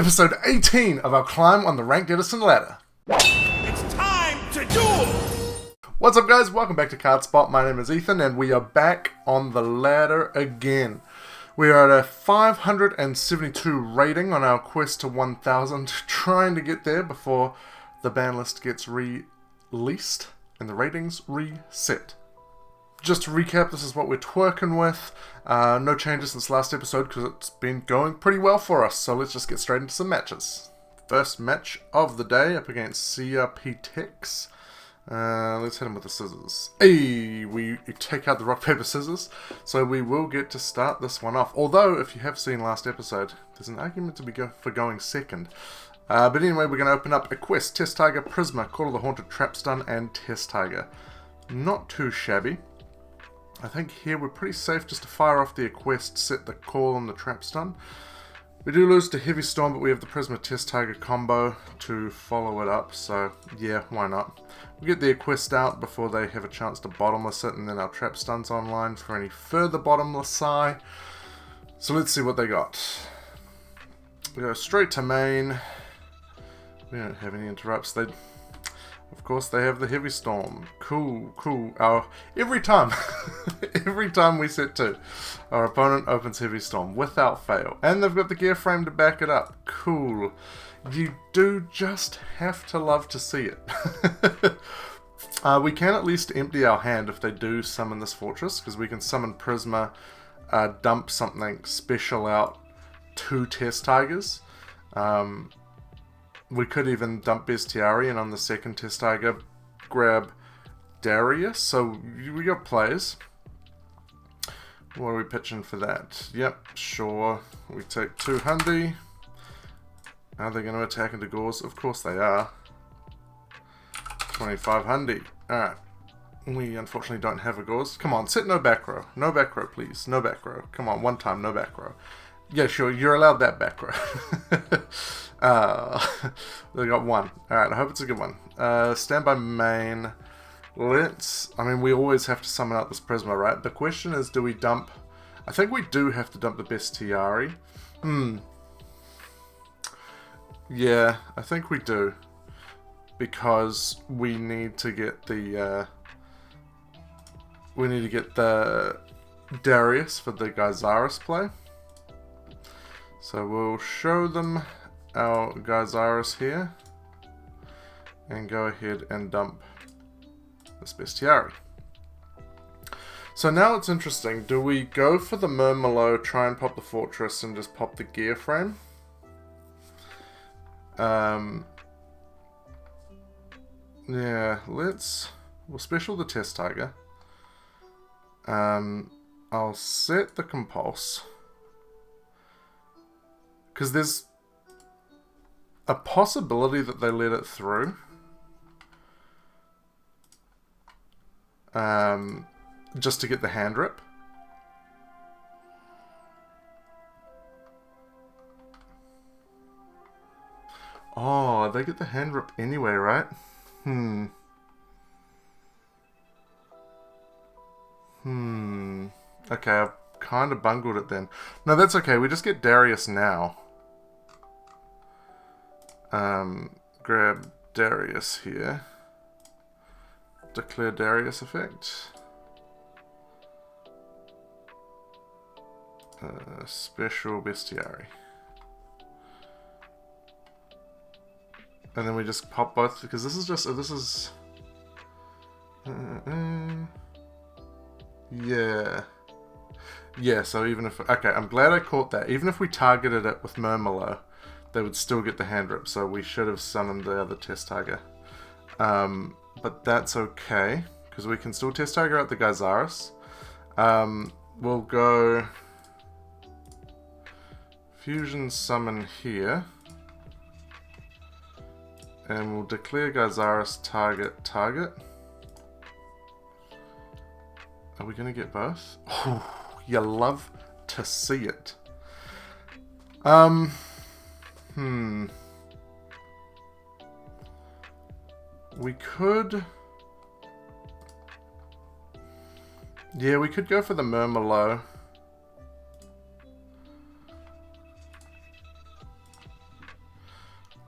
episode 18 of our climb on the Ranked Edison ladder. It's time to duel! What's up, guys? Welcome back to CardSpot. My name is Ethan, and we are back on the ladder again. We are at a 572 rating on our quest to 1000, trying to get there before the ban list gets released and the ratings reset. Just to recap, this is what we're twerking with. No changes since last episode because it's been going pretty well for us. So let's just get straight into some matches. First match of the day up against CRP Tex. Let's hit him with the scissors. Hey, we take out the rock, paper, scissors. So we will get to start this one off. Although, if you have seen last episode, there's an argument to be for going second. But anyway, we're going to open up a quest. Test Tiger, Prisma, Call of the Haunted, Trap Stun, and Test Tiger. Not too shabby. I think here we're pretty safe just to fire off the quest, set the call on the Trap Stun. We do lose to Heavy Storm, but we have the Prisma Test Tiger combo to follow it up, so yeah, why not? We get the quest out before they have a chance to bottomless it, and then our Trap Stun's online for any further bottomless eye. So let's see what they got. We go straight to main. We don't have any interrupts. Of course, they have the Heavy Storm. Cool, cool. Every time, every time we set 2, our opponent opens Heavy Storm without fail. And they've got the gear frame to back it up. Cool. You do just have to love to see it. We can at least empty our hand if they do summon this fortress, because we can summon Prisma, dump something special out to Test Tigers. We could even dump Bestiary and on the second Test Tiger grab Darius. So we got plays. What are we pitching for that? Yep, sure. We take 200. Are they going to attack into Gauze? Of course they are. 2500. Alright. We unfortunately don't have a Gauze. Come on, set no back row. No back row, please. No back row. Come on, one time, no back row. Yeah, sure, you're allowed that back row. They got one. Alright, I hope it's a good one. Stand by main. We always have to summon out this Prisma, right? The question is, do we dump... I think we do have to dump the Bestiary. Yeah, I think we do. Because we need to get the... we need to get the Darius for the Gyzaris play. So we'll show them our Gyzaris here and go ahead and dump this Bestiary. So now it's interesting. Do we go for the Murmelo, try and pop the fortress and just pop the gear frame? Yeah, we'll special the Test Tiger. I'll set the Compulse. Because there's a possibility that they let it through. Just to get the hand rip. Oh, they get the hand rip anyway, right? Okay, I've kind of bungled it then. No, that's okay. We just get Darius now. Grab Darius here. Declare Darius effect. Special Bestiary. And then we just pop both, because this is... Yeah. Yeah, so even if... Okay, I'm glad I caught that. Even if we targeted it with Murmelo, they would still get the hand rip, so we should have summoned the other Test Tiger. But that's okay, because we can still Test Tiger out the Gyzaris. We'll go... Fusion Summon here. And we'll declare Gyzaris target. Are we going to get both? Oh, you love to see it. We could... Yeah, we could go for the Murmelo.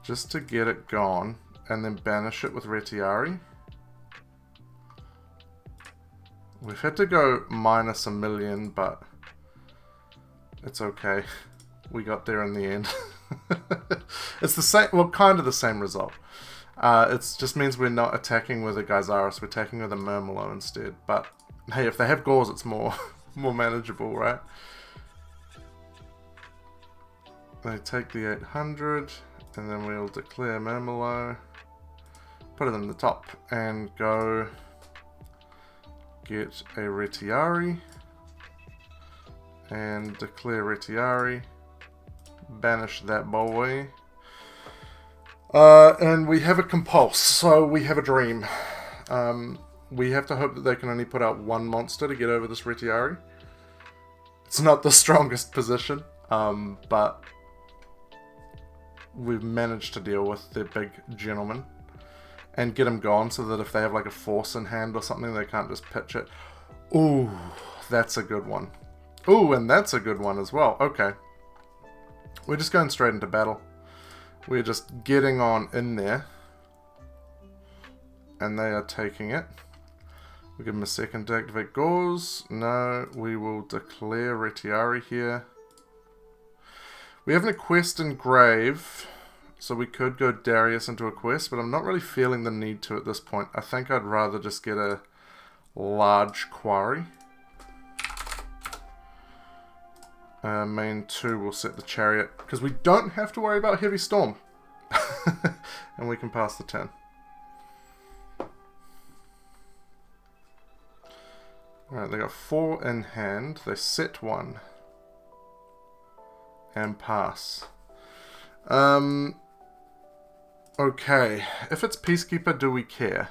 just to get it gone, and then banish it with Retiari. We've had to go minus 1 million, but it's okay. We got there in the end. It's the same, well, kind of the same result. It just means we're not attacking with a Gyzaris, we're attacking with a Murmelo instead. But hey, if they have Gauze, it's more more manageable, right? They take the 800, and then we'll declare Murmelo, put it in the top, and go get a Retiari, and declare Retiari, banish that boy. And we have a Compulse, so we have a dream. We have to hope that they can only put out one monster to get over this Retiari. It's not the strongest position, but we've managed to deal with the big gentleman and get him gone so that if they have like a force in hand or something, they can't just pitch it. Ooh, that's a good one. Ooh, and that's a good one as well. Okay. We're just going straight into battle. We're just getting on in there. And they are taking it. We give them a second to activate Gauze. No, we will declare Retiari here. We have a quest in Grave, so we could go Darius into a quest, but I'm not really feeling the need to at this point. I think I'd rather just get a large quarry. Main 2 will set the chariot, because we don't have to worry about Heavy Storm. And we can pass the turn. Alright, they got 4 in hand. They set 1. And pass. Okay. If it's Peacekeeper, do we care?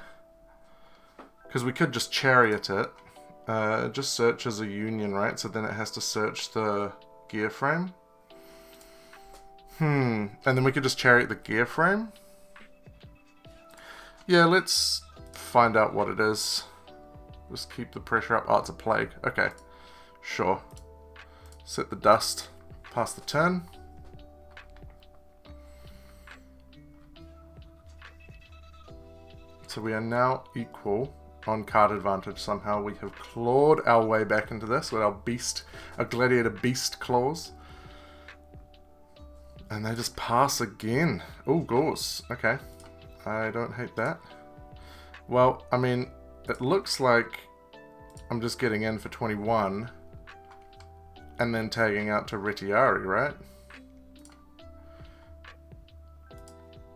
Because we could just chariot it. It just searches a union, right? So then it has to search the gear frame. And then we could just chariot the gear frame. Yeah, let's find out what it is. Just keep the pressure up. Oh, it's a plague. Okay. Sure. Set the dust. Pass the turn. So we are now equal on card advantage somehow. We have clawed our way back into this with our gladiator beast claws. And they just pass again. Oh, Gauze. Okay. I don't hate that. Well, I mean, it looks like I'm just getting in for 21 and then tagging out to Retiari, right?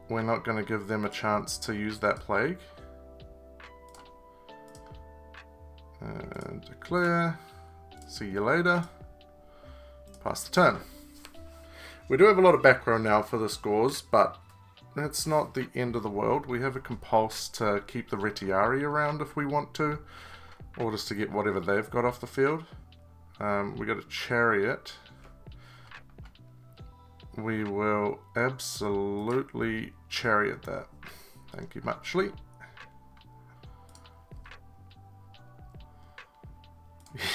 We're not going to give them a chance to use that plague. And declare. See you later. Pass the turn. We do have a lot of back row now for the scores, but that's not the end of the world. We have a Compulse to keep the Retiari around if we want to, or just to get whatever they've got off the field. We got a Chariot. We will absolutely Chariot that. Thank you muchly.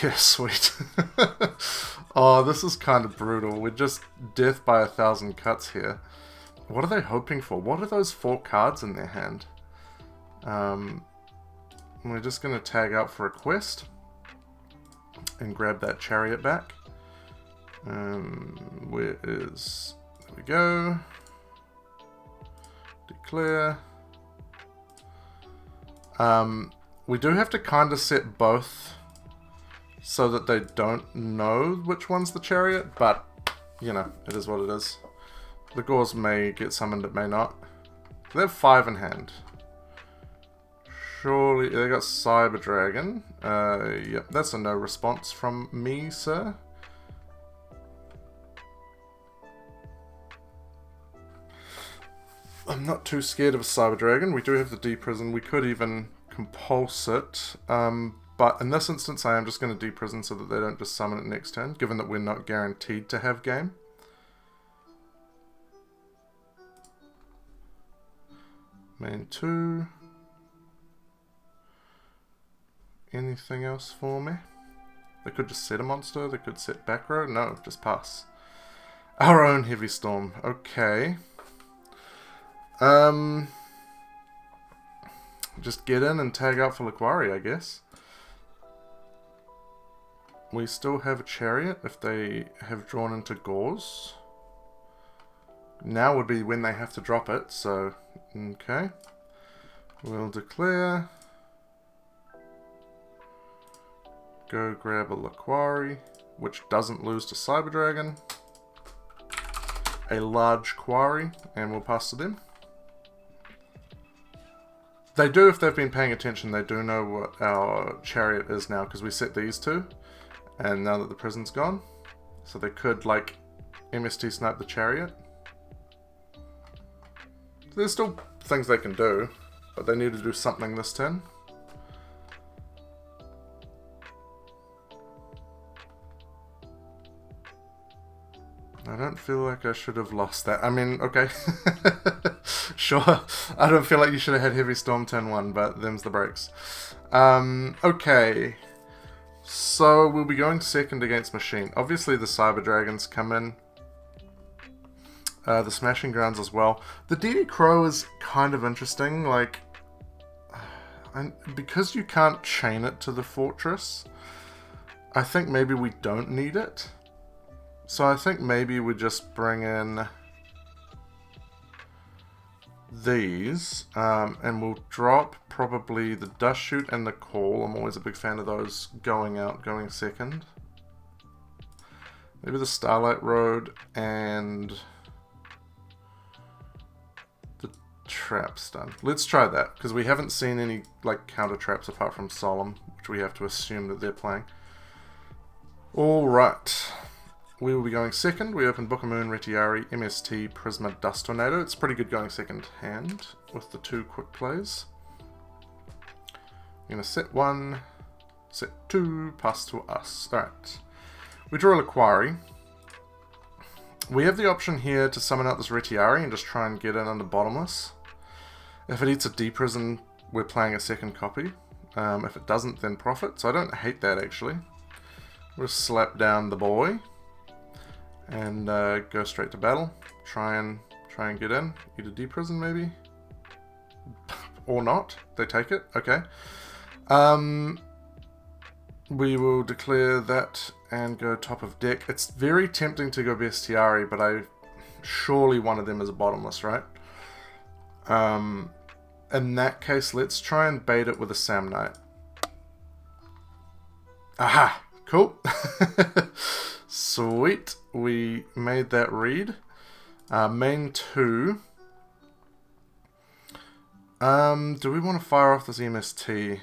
Yeah, sweet. Oh, this is kind of brutal. We're just death by 1,000 cuts here. What are they hoping for? What are those 4 cards in their hand? We're just going to tag out for a quest and grab that chariot back. Where is... There we go. Declare. We do have to kind of set both so that they don't know which one's the chariot, but, you know, it is what it is. The Gauze may get summoned, it may not. They have 5 in hand. Surely, they got Cyber Dragon. Yep, that's a no response from me, sir. I'm not too scared of a Cyber Dragon. We do have the Deprison. We could even Compulse it. But in this instance, I am just going to Deprison so that they don't just summon it next turn, given that we're not guaranteed to have game. Main 2. Anything else for me? They could just set a monster. They could set back row. No, just pass. Our own Heavy Storm. Okay. Just get in and tag out for Laquari, I guess. We still have a chariot if they have drawn into Gauze. Now would be when they have to drop it, so okay. We'll declare. Go grab a Laquari, which doesn't lose to Cyber Dragon. A large quarry, and we'll pass to them. They do, if they've been paying attention, they do know what our chariot is now, because we set these two, and now that the prison's gone. So they could, like, MST snipe the chariot. There's still things they can do, but they need to do something this turn. I don't feel like I should have lost that. I mean, okay. Sure. I don't feel like you should have had Heavy Storm turn 1, but them's the breaks. Okay. So, we'll be going second against Machine. Obviously, the Cyber Dragons come in. The Smashing Grounds as well. The DD Crow is kind of interesting. Like, because you can't chain it to the fortress, I think maybe we don't need it. So I think maybe we just bring in these, and we'll drop probably the Dust Shoot and the Call. I'm always a big fan of those going out, going second. Maybe the Starlight Road and the Trap Stun. Let's try that, because we haven't seen any like counter traps apart from Solemn, which we have to assume that they're playing. Alright. We will be going second. We open Book of Moon, Retiari, MST, Prisma, Dust Tornado. It's pretty good going second hand with the 2 quick plays. I'm going to set 1, set 2, pass to us. Alright. We draw a Laquari. We have the option here to summon out this Retiari and just try and get in under Bottomless. If it eats a D-Prison, we're playing a second copy. If it doesn't, then Profit. So I don't hate that, actually. We'll slap down the boy. And go straight to battle. Try and get in. Eat a D-Prison maybe? Or not. They take it. Okay. We will declare that and go top of deck. It's very tempting to go Bestiari, but surely one of them is a Bottomless, right? In that case, let's try and bait it with a Samnite. Aha! Cool. Sweet. We made that read. Main 2. Do we want to fire off this MST?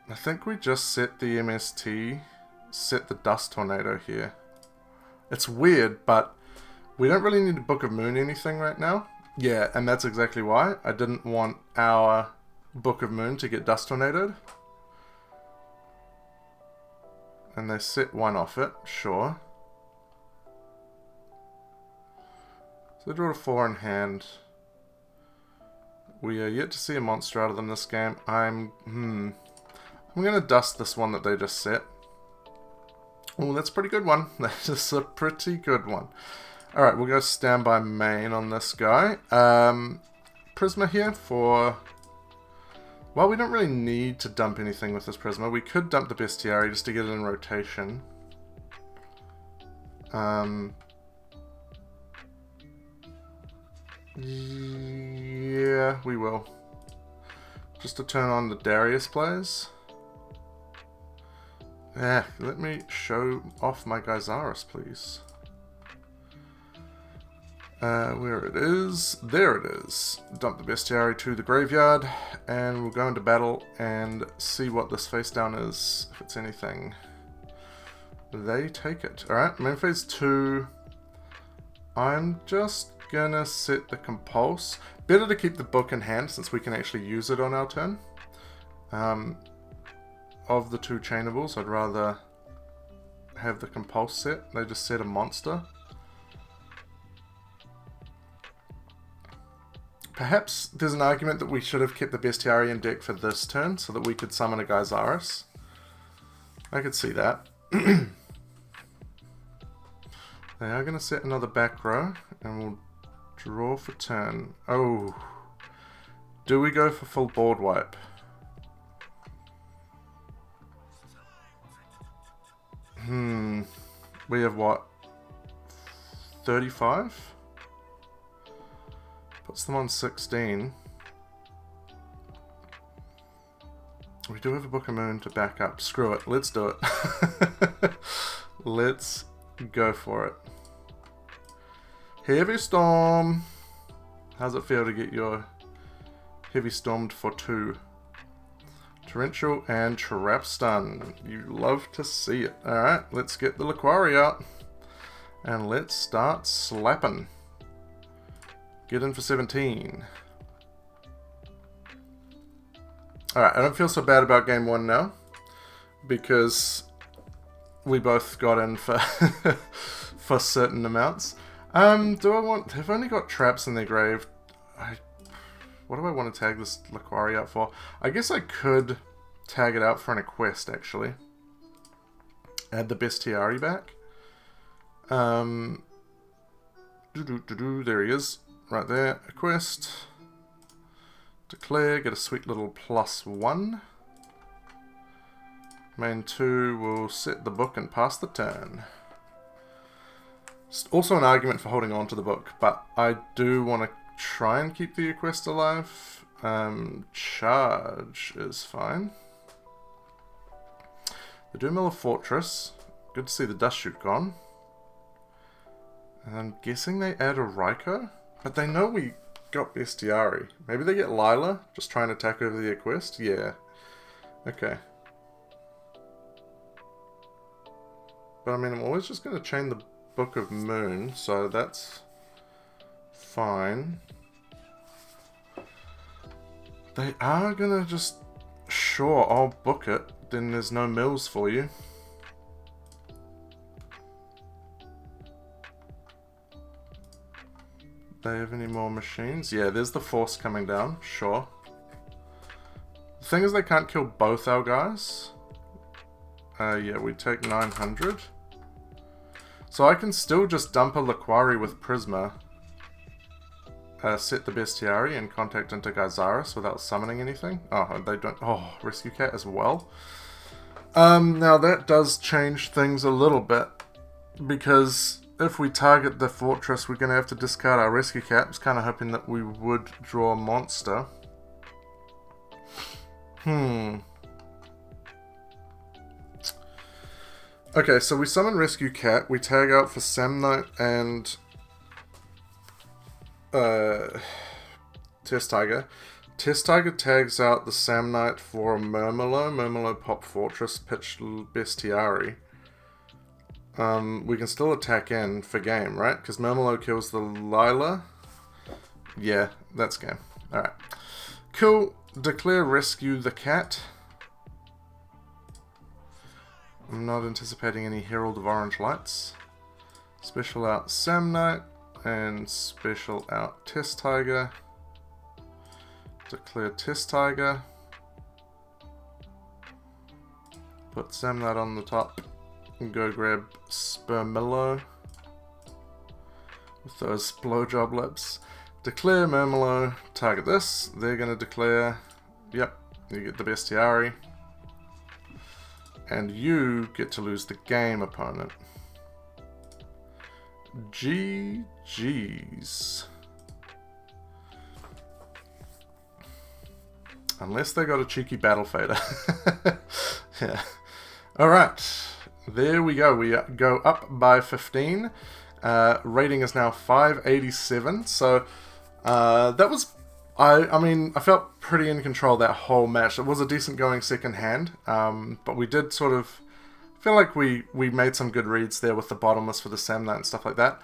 I think we just set the MST, set the Dust Tornado here. It's weird, but we don't really need to Book of Moon anything right now. Yeah, and that's exactly why. I didn't want our Book of Moon to get Dust Tornadoed. And they set 1 off it, sure. So they draw a 4 in hand. We are yet to see a monster out of them this game. I'm going to dust this one that they just set. Oh, that's a pretty good one. That is a pretty good one. Alright, we'll go standby main on this guy. Prisma here for... Well, we don't really need to dump anything with this Prisma. We could dump the Bestiary just to get it in rotation. Yeah, we will. Just to turn on the Darius plays. Let me show off my Gyzaris, please. Where it is. There it is. Dump the Bestiary to the graveyard, and we'll go into battle and see what this face down is, if it's anything. They take it. Alright, main phase 2. I'm just gonna set the Compulse. Better to keep the book in hand since we can actually use it on our turn. Of the 2 chainables, I'd rather have the Compulse set. They just set a monster. Perhaps there's an argument that we should have kept the Bestiary in deck for this turn so that we could summon a Gyzaris. I could see that. They are going to set another back row, and we'll draw for turn. Oh. Do we go for full board wipe? We have what? 35? Puts them on 16. We do have a Book of Moon to back up. Screw it. Let's do it. Let's go for it. Heavy Storm. How's it feel to get your Heavy Stormed for 2? Torrential and Trap Stun. You love to see it. Alright, let's get the Laquari out. And let's start slapping. Get in for 17. Alright, I don't feel so bad about game 1 now. Because we both got in for for certain amounts. Do I want... I've only got traps in their grave. What do I want to tag this Laquari out for? I guess I could tag it out for an quest, actually. Add the Bestiari back. There he is. Right there. A quest. Declare. Get a sweet little +1. Main 2 will set the book and pass the turn. It's also an argument for holding on to the book, but I do want to try and keep the quest alive. Charge is fine. The Doomilla Fortress. Good to see the dust chute gone. And I'm guessing they add a Raikou, but they know we got Bestiari. Maybe they get Lila, just trying to attack over the quest? Yeah. Okay. But I mean, I'm always just going to chain the Book of Moon, so that's fine. They are gonna just... Sure, I'll book it. Then there's no mills for you. They have any more machines? Yeah, there's the force coming down. Sure. The thing is, they can't kill both our guys. Yeah, we take 900. So I can still just dump a Laquari with Prisma. Set the Bestiari and contact into Gyzaris without summoning anything. Oh, they don't... Oh, Rescue Cat as well. Now that does change things a little bit. Because if we target the fortress, we're going to have to discard our Rescue Cat. I was kind of hoping that we would draw a monster. Okay, so we summon Rescue Cat, we tag out for Samnite and Test Tiger. Test Tiger tags out the Samnite for Murmillo. Murmillo pop Fortress, pitch Bestiari. We can still attack in for game, right? Because Murmillo kills the Lila. Yeah, that's game. Alright. Cool. Declare Rescue the Cat. I'm not anticipating any Herald of Orange Lights. Special out Samnite and special out Test Tiger. Declare Test Tiger. Put Samnite on the top and go grab Spermillo with those blowjob lips. Declare Murmillo. Target this. They're going to declare. Yep, you get the Bestiari. And you get to lose the game, opponent. GG's. Unless they got a cheeky battle fader. Yeah. Alright. There we go. We go up by 15. Rating is now 587. So that was... I mean, I felt pretty in control that whole match. It was a decent going second hand, but we did sort of feel like we made some good reads there with the bottomless for the Samnite and stuff like that.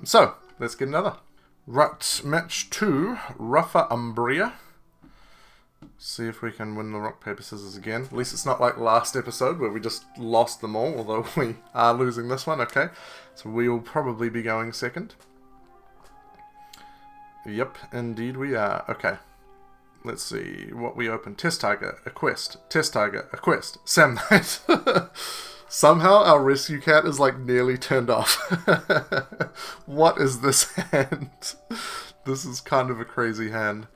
So, let's get another. Right, match 2, Rougher Umbria. See if we can win the rock, paper, scissors again. At least it's not like last episode where we just lost them all, although we are losing this one, okay. So we will probably be going second. Yep, indeed we are. Okay. Let's see what we open. Test Tiger, a quest. Test Tiger, a quest. Samnite. Somehow our rescue cat is like nearly turned off. What is this hand? This is kind of a crazy hand.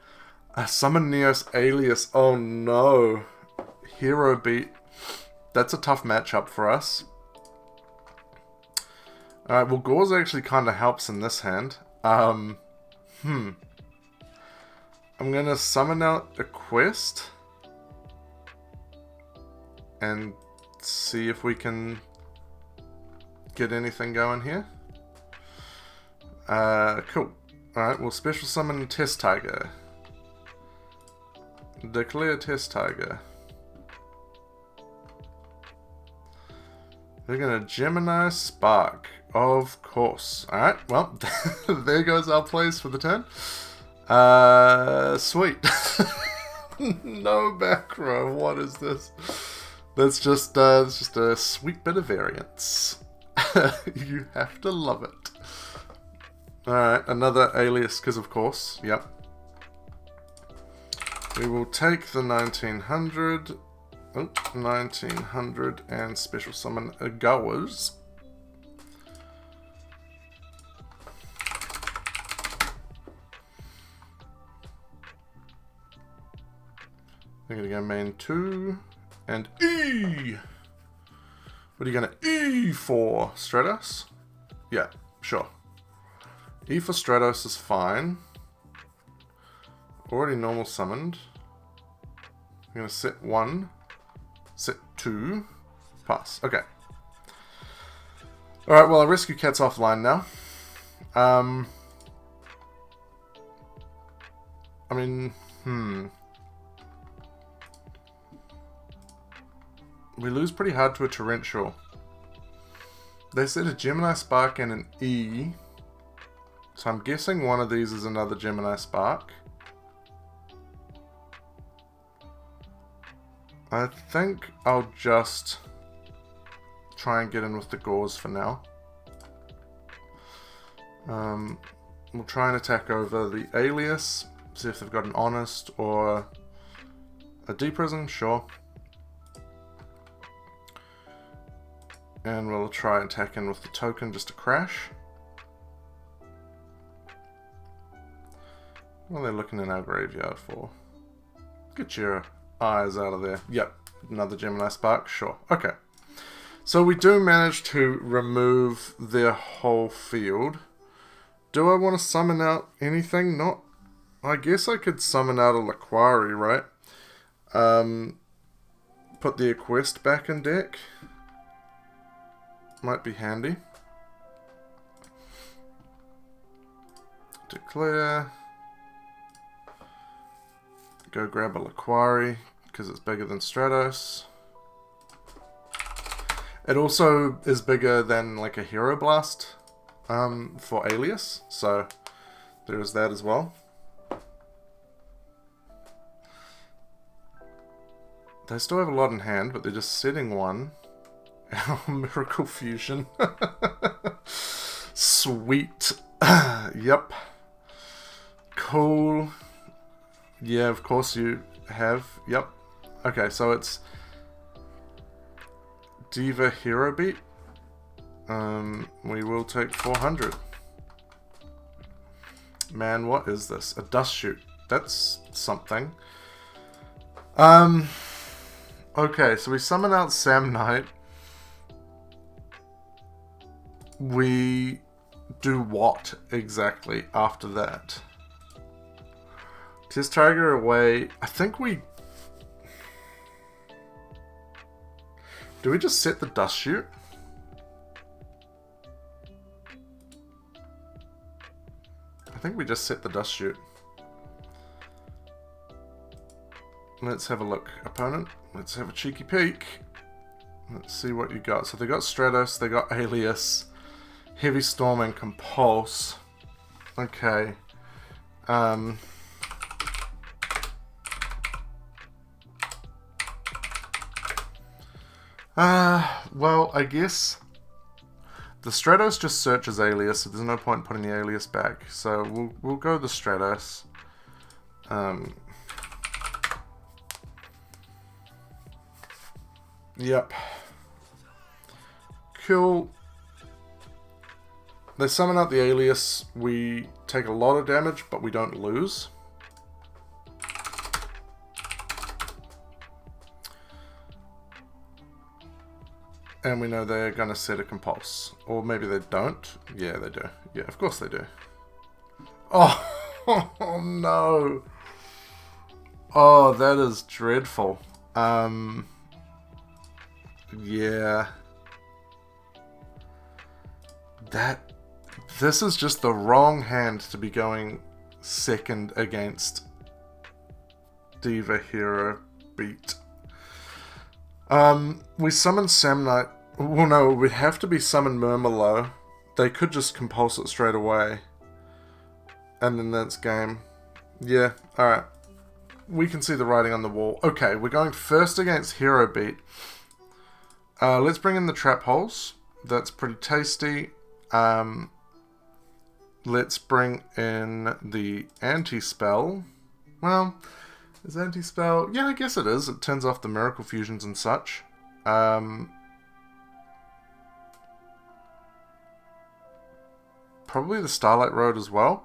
Summon Neos Alias. Oh no. Hero beat. That's a tough matchup for us. Alright, well Gauze actually kind of helps in this hand. I'm gonna summon out a quest. And see if we can get anything going here. Cool. Alright, we'll special summon Test Tiger. Declare Test Tiger. They're gonna Gemini Spark. Of course. Alright, well, there goes our plays for the turn. Sweet. No back row. What is this? That's just a sweet bit of variance. You have to love it. Alright, another alias, because of course, yep. We will take the 1900, 1900 and special summon Yugioh. We're going to go main 2 and E. What are you going to E for? Stratos? Yeah, sure. E for Stratos is fine. Already normal summoned. I'm going to set 1, set 2, pass. Okay. Alright, well, our rescue cat's offline now. I mean, we lose pretty hard to a Torrential. They said a Gemini Spark and an E. So I'm guessing one of these is another Gemini Spark. I think I'll just try and get in with the Gauze for now. We'll try and attack over the Alias. See if they've got an Honest or a D-Prism, sure. And we'll try and attack in with the token just to crash. What are they looking in our graveyard for? Get your eyes out of there. Yep, another Gemini Spark, sure. Okay. So we do manage to remove their whole field. Do I want to summon out anything? Not. I guess I could summon out a Laquari, right? Put the Quest back in deck. Might be handy. Declare. Go grab a Laquari, because it's bigger than Stratos. It also is bigger than like a Hero Blast for Alias, so there is that as well. They still have a lot in hand, but they're just setting one. Miracle Fusion. Sweet. Yep. Cool. Yeah, of course you have. Yep. Okay, so it's Diva Hero Beat. We will take 400. Man, what is this? A Dust Shoot. That's something. Okay, so we summon out Sam Knight. We do what exactly after that? Test Tiger away. I think we... Do we just set the Dust Shoot? I think we just set the Dust Shoot. Let's have a look. Opponent, let's have a cheeky peek. Let's see what you got. So they got Stratos, they got Alias, Heavy Storm and Compulse. Okay. Well, I guess the Stratos just searches Alias, so there's no point putting the Alias back. So we'll go the Stratos. Yep. kill... They summon out the alias, we take a lot of damage, but we don't lose. And we know they're going to set a compulse. Or maybe they don't. Yeah, they do. Yeah, of course they do. Oh, oh no. Oh, that is dreadful. Yeah. This is just the wrong hand to be going second against Diva Hero Beat. We summon Samnite. Well, no, we'd have to be summon Murmalo. They could just compulse it straight away. And then that's game. Yeah, alright. We can see the writing on the wall. Okay, we're going first against Hero Beat. Let's bring in the Trap Holes. That's pretty tasty. Let's bring in the Anti-Spell. Well, is Anti-Spell? Yeah, I guess it is. It turns off the Miracle Fusions and such. Probably the Starlight Road as well.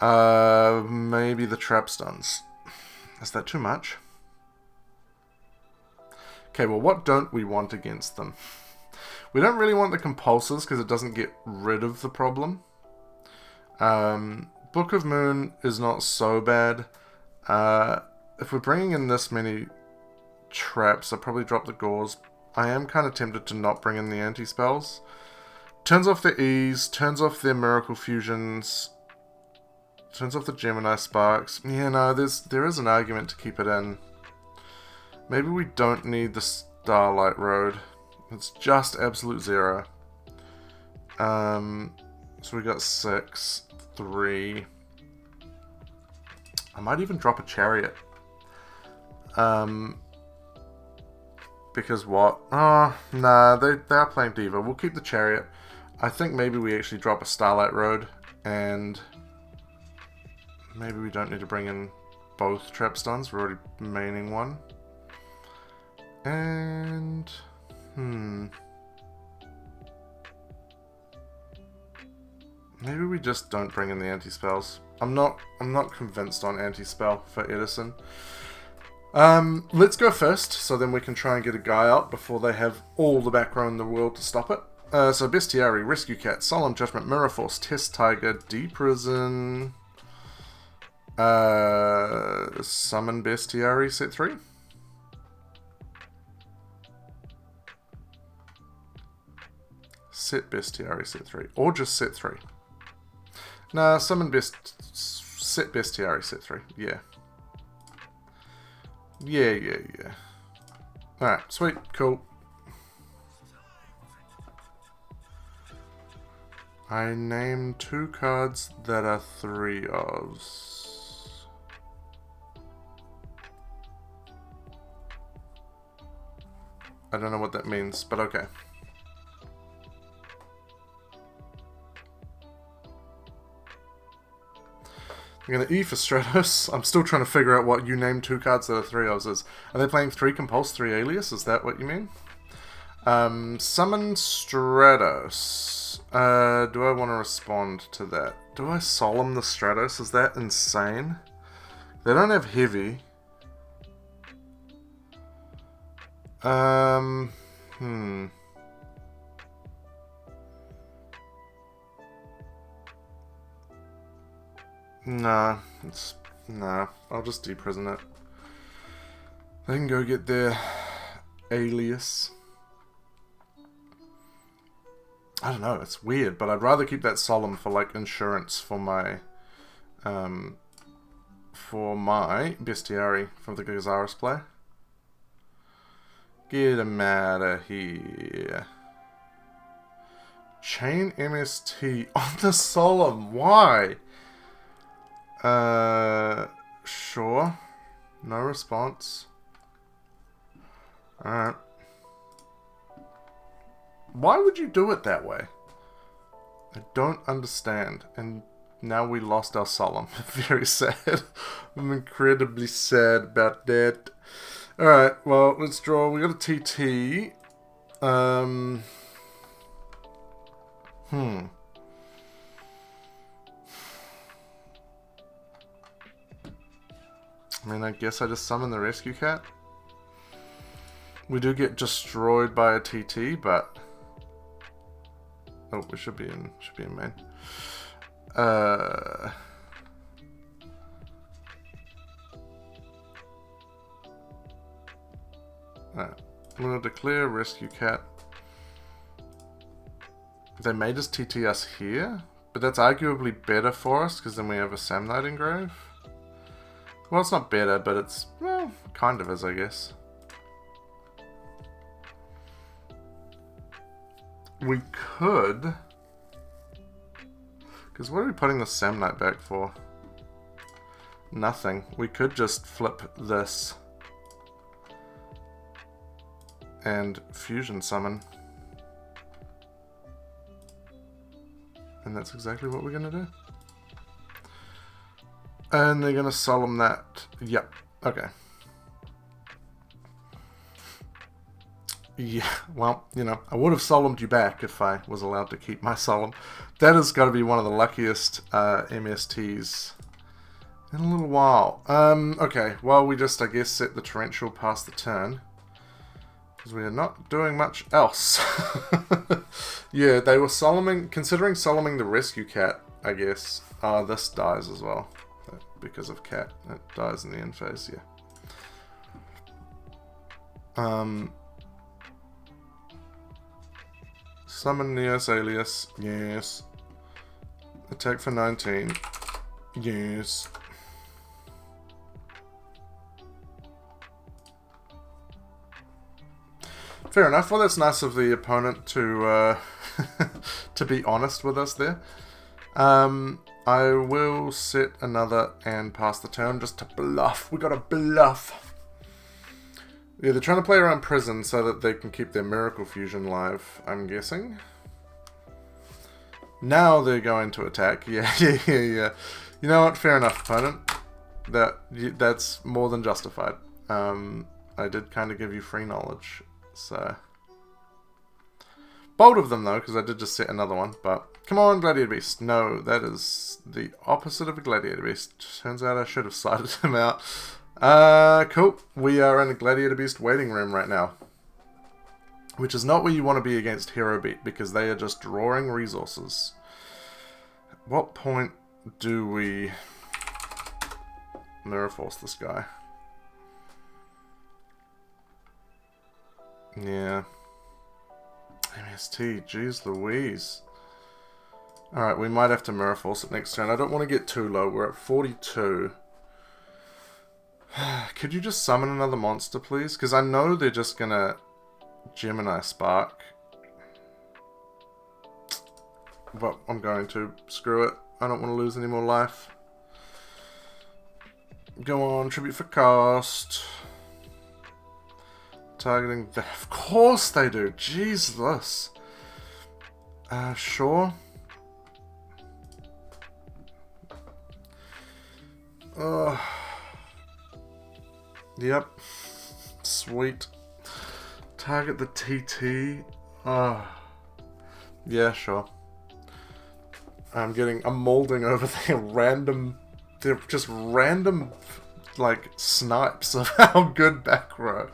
Maybe the Trap Stuns. Is that too much? Okay, well, what don't we want against them? We don't really want the Compulsors because it doesn't get rid of the problem. Book of Moon is not so bad. If we're bringing in this many traps, I'll probably drop the Gauze. I am kind of tempted to not bring in the anti-spells. Turns off their E's, turns off their Miracle Fusions, turns off the Gemini Sparks. Yeah, no, there is an argument to keep it in. Maybe we don't need the Starlight Road. It's just absolute zero. So we got 6, 3. I might even drop a Chariot. Because what? Oh, nah, they are playing Diva. We'll keep the Chariot. I think maybe we actually drop a Starlight Road, and maybe we don't need to bring in both Trap Stuns. We're already maining one. And maybe we just don't bring in the anti-spells. I'm not convinced on anti-spell for Edison. Let's go first, so then we can try and get a guy out before they have all the back row in the world to stop it. So Bestiary, Rescue Cat, Solemn Judgment, Mirror Force, Test Tiger, Deprison, Summon Bestiary, set 3. Set Bestiary, set 3. Or just set 3. Nah, set Bestiary, set 3. Yeah. Yeah. Alright, sweet, cool. I named 2 cards that are 3-ofs. I don't know what that means, but okay. I'm going to E for Stratos. I'm still trying to figure out what you named 2 cards that are 3-ofs is. Are they playing 3 Compulse, 3 Alias? Is that what you mean? Summon Stratos. Do I want to respond to that? Do I Solemn the Stratos? Is that insane? They don't have heavy. Nah, I'll just deprison it. They can go get their alias. I don't know, it's weird, but I'd rather keep that Solemn for like insurance for my Bestiary from the Gazaris play. Get him out of here. Chain MST on the Solemn, why? Sure. No response. Alright. Why would you do it that way? I don't understand. And now we lost our Solemn. Very sad. I'm incredibly sad about that. Alright, well, let's draw. We got a TT. I mean, I guess I just summon the rescue cat. We do get destroyed by a TT, but oh, we should be in main. Alright. I'm gonna declare rescue cat. They may just TT us here, but that's arguably better for us because then we have a Samnite engrave. Well, it's not better, but it's, well, kind of is, I guess. We could... Because what are we putting the Samnite back for? Nothing. We could just flip this. And fusion summon. And that's exactly what we're going to do. And they're going to solemn that. Yep. Okay. Yeah, well, you know, I would have solemned you back if I was allowed to keep my solemn. That has got to be one of the luckiest MSTs in a little while. Okay, well, we just, I guess, set the torrential past the turn. Because we are not doing much else. Yeah, they were considering solemning the rescue cat, I guess. This dies as well. Because of cat. It dies in the end phase, yeah. Summon Neos Alias, yes. Attack for 19, yes. Fair enough. Well, that's nice of the opponent to to be honest with us there. I will set another and pass the turn just to bluff. We got to bluff. Yeah, they're trying to play around prison so that they can keep their Miracle Fusion live, I'm guessing. Now they're going to attack. Yeah. You know what? Fair enough, opponent. That's more than justified. I did kind of give you free knowledge, so... Bold of them, though, because I did just set another one, but... Come on, Gladiator Beast. No, that is the opposite of a Gladiator Beast. Turns out I should have cited him out. Cool. We are in a Gladiator Beast waiting room right now. Which is not where you want to be against Hero Beat, because they are just drawing resources. At what point do we Mirror Force this guy? Yeah. MST, jeez Louise. Alright, we might have to Mirror Force it next turn. I don't want to get too low. We're at 42. Could you just summon another monster, please? Because I know they're just gonna Gemini Spark. But I'm going to. Screw it. I don't want to lose any more life. Go on, Tribute for Cost. Targeting that. Of course they do. Jesus. Sure. Ugh. Yep. Sweet. Target the TT. Oh. Yeah, sure. I'm molding over there they're just random, like, snipes of how good back row.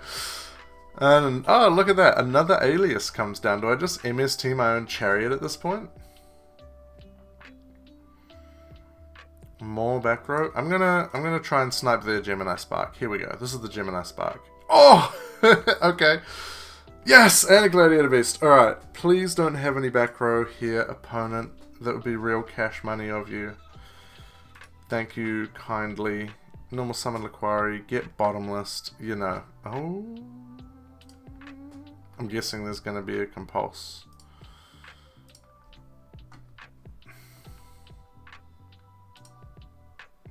And, oh, look at that. Another alias comes down. Do I just MST my own chariot at this point? More back row. I'm gonna try and snipe their Gemini Spark. Here we go. This is the Gemini Spark. Oh! Okay. Yes! And a Gladiator Beast. Alright. Please don't have any back row here, opponent. That would be real cash money of you. Thank you kindly. Normal summon Laquari. Get bottomless. You know. Oh. I'm guessing there's gonna be a compulse.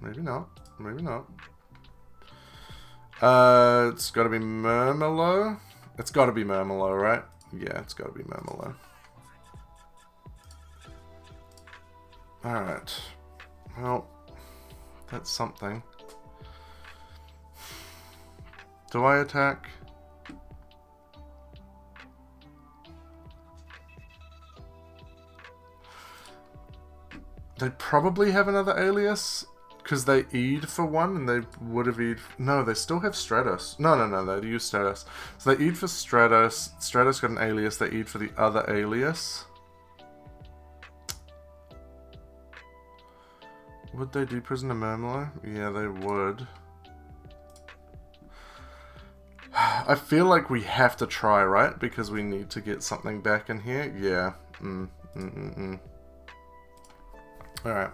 Maybe not. Maybe not. It's got to be Murmelo. It's got to be Murmelo, right? Yeah, it's got to be Murmelo. Alright. Well, that's something. Do I attack? They probably have another alias, because they E'd for one, and they would have E'd... No, they still have Stratos. No, they use Stratos. So they E'd for Stratos. Stratos got an alias, they E'd for the other alias. Would they do Prisoner Murmler? Yeah, they would. I feel like we have to try, right? Because we need to get something back in here. Yeah. Alright.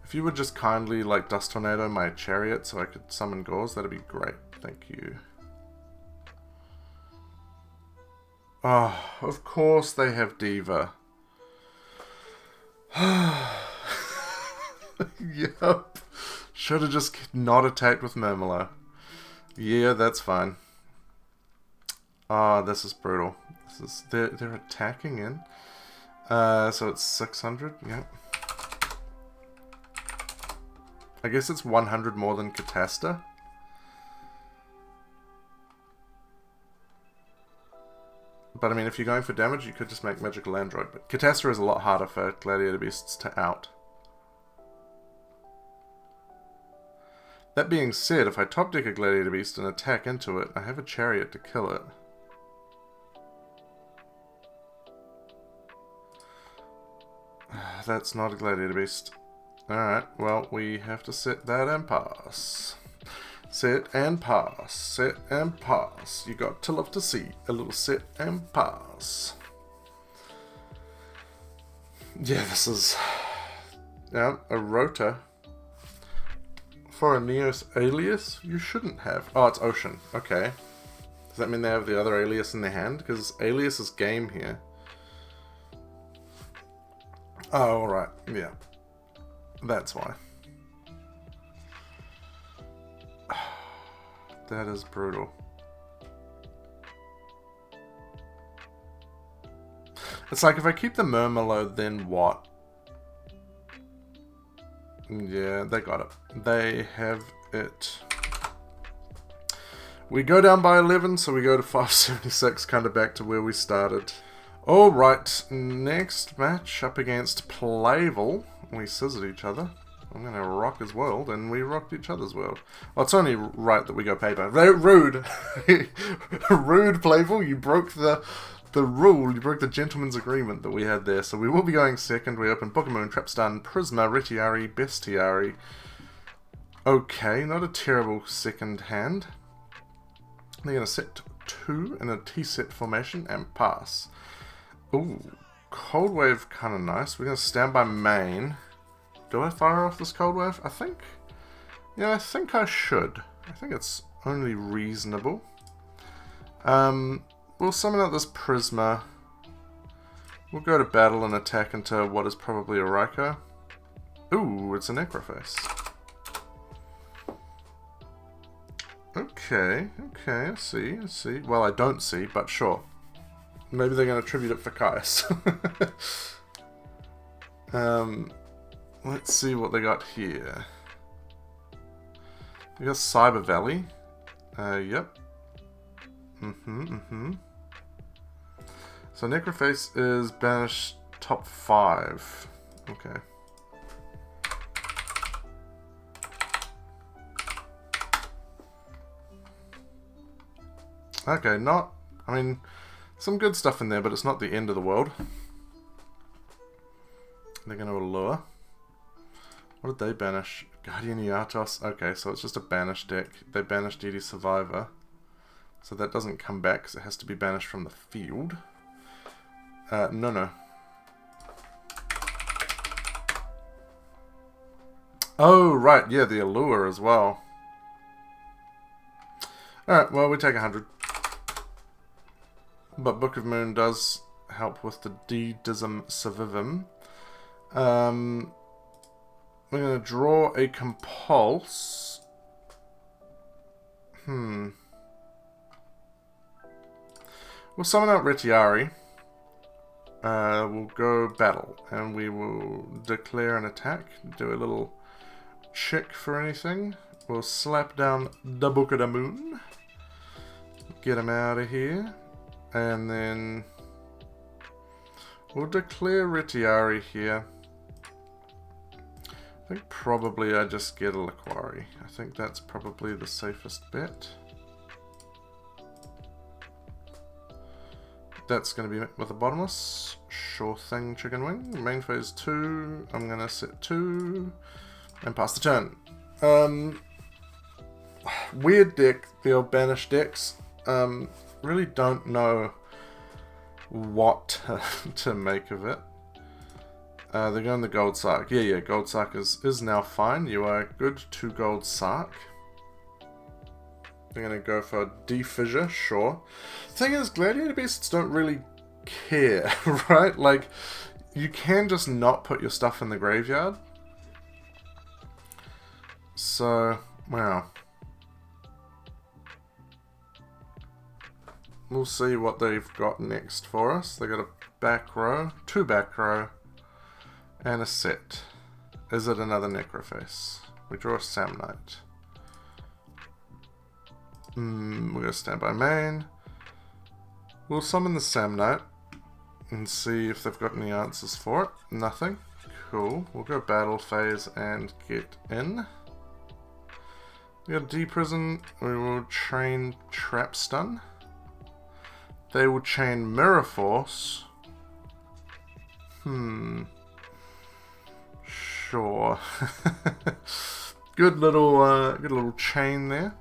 If you would just kindly, like, Dust Tornado my chariot so I could summon Gauze, that'd be great. Thank you. Oh, of course they have Diva. Yup. Should have just not attacked with Murmelo. Yeah, that's fine. Oh, this is brutal. They're attacking in. So it's 600. Yep. I guess it's 100 more than Catasta. But I mean, if you're going for damage, you could just make Magical Android. But Catasta is a lot harder for Gladiator Beasts to out. That being said, if I top deck a Gladiator Beast and attack into it, I have a chariot to kill it. That's not a Gladiator Beast. Alright, well, we have to set that and pass. Set and pass. Set and pass. You got to love to see a little set and pass. Yeah, this is... Yeah, a Rota. For a Neos alias, you shouldn't have. Oh, it's Ocean. Okay. Does that mean they have the other alias in their hand? Because alias is game here. Oh, alright. Yeah. That's why. That is brutal. It's like, if I keep the Murmelo, then what? Yeah, they got it. They have it. We go down by 11, so we go to 576, kind of back to where we started. Alright, next match up against Playval. We scissored each other. I'm going to rock his world, and we rocked each other's world. Well, it's only right that we go paper. Rude! Rude, Playval. You broke the rule. You broke the gentleman's agreement that we had there. So we will be going second. We open Book-a-Moon, Trapstun, Prisma, Retiari, Bestiari. Okay, not a terrible second hand. They're going to set 2 in a T-set formation and pass. Ooh, Cold Wave kind of nice. We're going to stand by main. Do I fire off this Cold Wave? I think... Yeah, I think I should. I think it's only reasonable. We'll summon out this Prisma. We'll go to battle and attack into what is probably a Raikou. Ooh, it's a Necroface. Okay, I see. Well, I don't see, but sure. Maybe they're going to tribute it for Caius. Let's see what they got here. They got Cyber Valley. Yep. So Necroface is banished top 5. Okay. Okay, not... I mean, some good stuff in there, but it's not the end of the world. They're going to allure. What did they banish? Guardian Yatos. Okay, so it's just a banished deck. They banished DD Survivor. So that doesn't come back because it has to be banished from the field. No. Oh, right. Yeah, the allure as well. Alright, well, we take 100. But Book of Moon does help with the D-Dism Savivim. We're going to draw a Compulse. We'll summon out Retiari. We'll go battle. And we will declare an attack. Do a little check for anything. We'll slap down the Book of the Moon. Get him out of here. And then we'll declare Retiari here. I think probably I just get a Laquari. I think that's probably the safest bet. That's going to be with a bottomless. Sure thing, chicken wing. Main phase 2. I'm going to set 2 and pass the turn. Weird deck, the old banished decks. Really don't know what to make of it. They're going the gold sark. Yeah, gold sark is now fine. You are good to gold sark. They're going to go for defissure, sure. Thing is, gladiator beasts don't really care, right? Like, you can just not put your stuff in the graveyard. So, wow. We'll see what they've got next for us. They got a back row, 2 back row, and a set. Is it another Necroface? We draw a Samnite. We're going to stand by main. We'll summon the Samnite and see if they've got any answers for it. Nothing. Cool. We'll go battle phase and get in. We got D-Prison. We will train Trap Stun. They will chain Mirror Force. Sure. Good little chain there.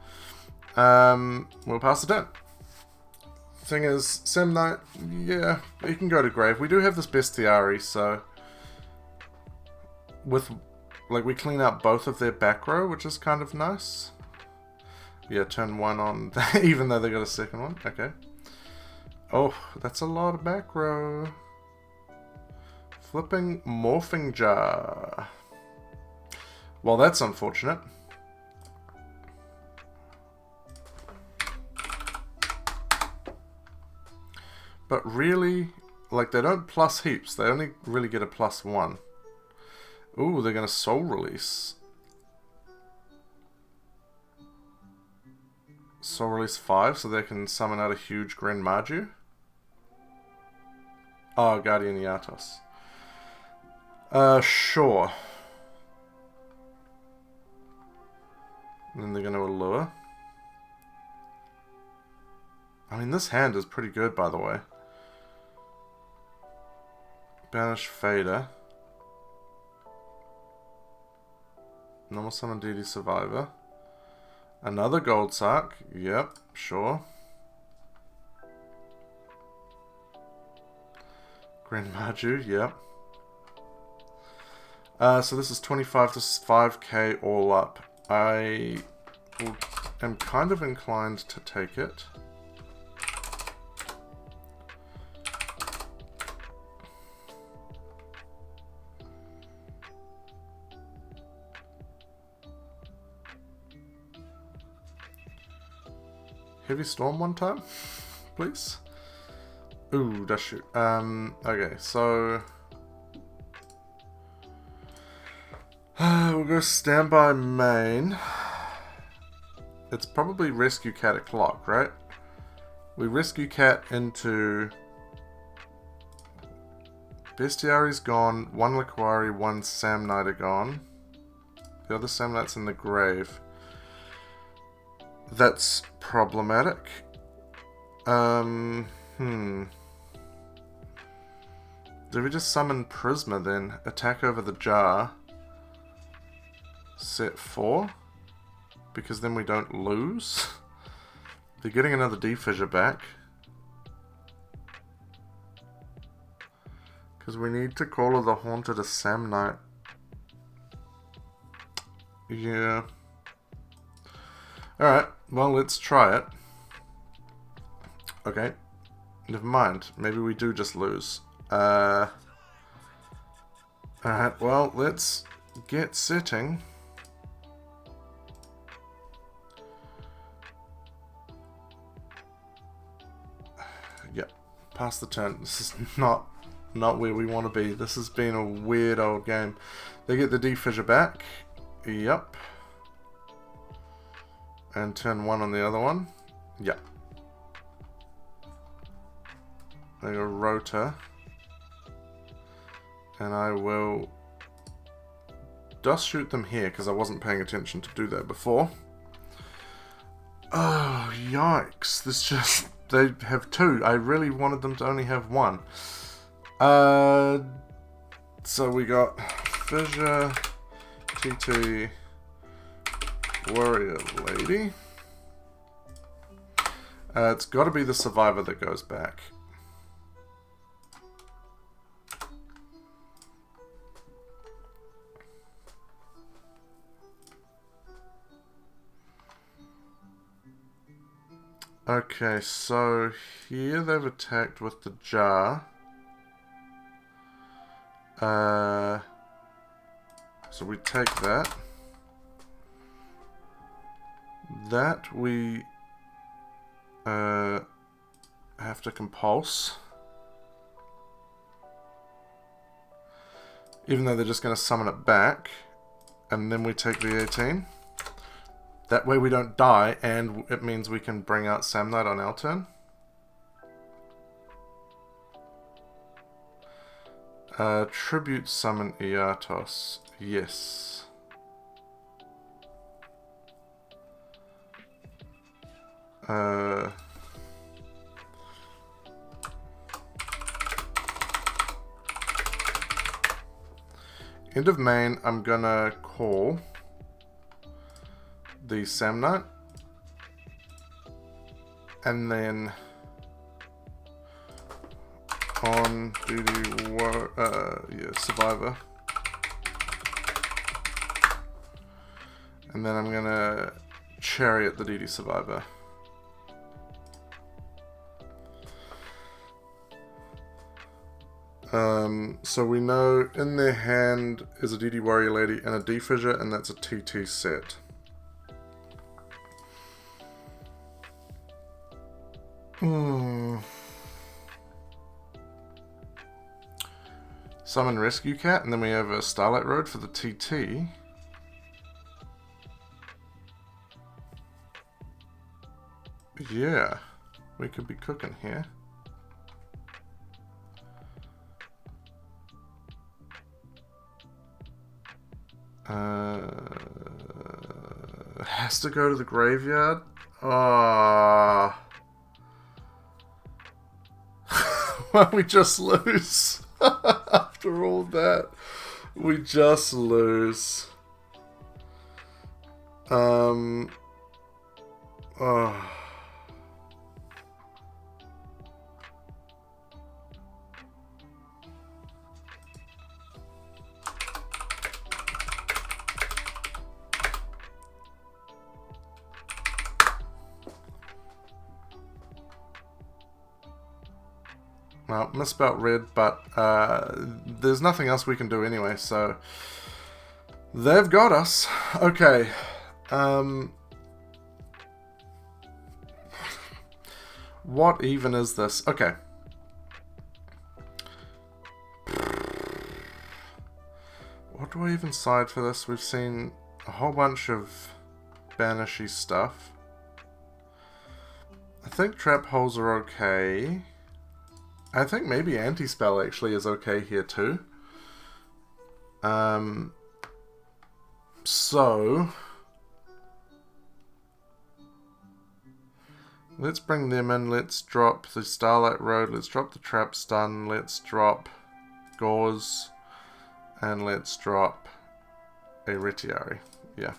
We'll pass the turn. Thing is, Samnite, yeah, he can go to grave. We do have this Bestiary, so we clean out both of their back row, which is kind of nice. Yeah, turn 1 on, even though they got a second one. Okay. Oh, that's a lot of back row. Flipping Morphing Jar. Well, that's unfortunate. But really, like, they don't plus heaps. They only really get a +1. Ooh, they're going to Soul Release. Soul Release 5, so they can summon out a huge Grand Marju. Oh, Guardian Yatos. Sure. And then they're going to Allure. I mean, this hand is pretty good, by the way. Banish Fader. Normal Summon DD Survivor. Another Gold Sark. Yep, sure. Grand Marju, yep. So this is 25 to 5k all up. I am kind of inclined to take it. Heavy Storm one time, please. Ooh, dash shoot. Okay, so we'll go standby main. It's probably Rescue Cat at clock, right? We Rescue Cat into Bestiary's gone, 1 Laquari, 1 Samnite are gone. The other Samnite's in the grave. That's problematic. Do we just summon Prisma then? Attack over the jar. Set 4? Because then we don't lose. They're getting another D-Fissure back. Because we need to Call of the Haunted a Samnite. Yeah. Alright, well, let's try it. Okay. Never mind. Maybe we do just lose. Alright, well, let's get sitting. Yep. Pass the turn. This is not where we want to be. This has been a weird old game. They get the D-Fissure back. Yep. And turn 1 on the other one. Yep. They go Rota. And I will just shoot them here because I wasn't paying attention to do that before. Oh, yikes. This just... They have two. I really wanted them to only have one. So we got Fissure, TT, Warrior Lady. It's got to be the Survivor that goes back. Okay, so here they've attacked with the jar. So we take that. That we have to compulse. Even though they're just going to summon it back. And then we take the 18. That way we don't die, and it means we can bring out Samnite on our turn. Tribute summon Iatos. Yes. End of main, I'm gonna call the Samnite, and then on duty Survivor, and then I'm gonna Chariot the DD Survivor. So we know in their hand is a DD Warrior Lady and a D Fissure, and that's a TT set. Summon Rescue Cat, and then we have a Starlight Road for the TT. Yeah, we could be cooking here. Has to go to the graveyard. Ah. Well, we just lose. After all that, we just lose. Oh. Well, misspelt red, but there's nothing else we can do anyway, so they've got us. Okay. What even is this? Okay. What do I even side for this? We've seen a whole bunch of banishy stuff. I think trap holes are okay. I think maybe anti-spell actually is okay here too. So let's bring them in. Let's drop the Starlight Road. Let's drop the Trap Stun. Let's drop Gauze. And let's drop a Retiari. Yeah.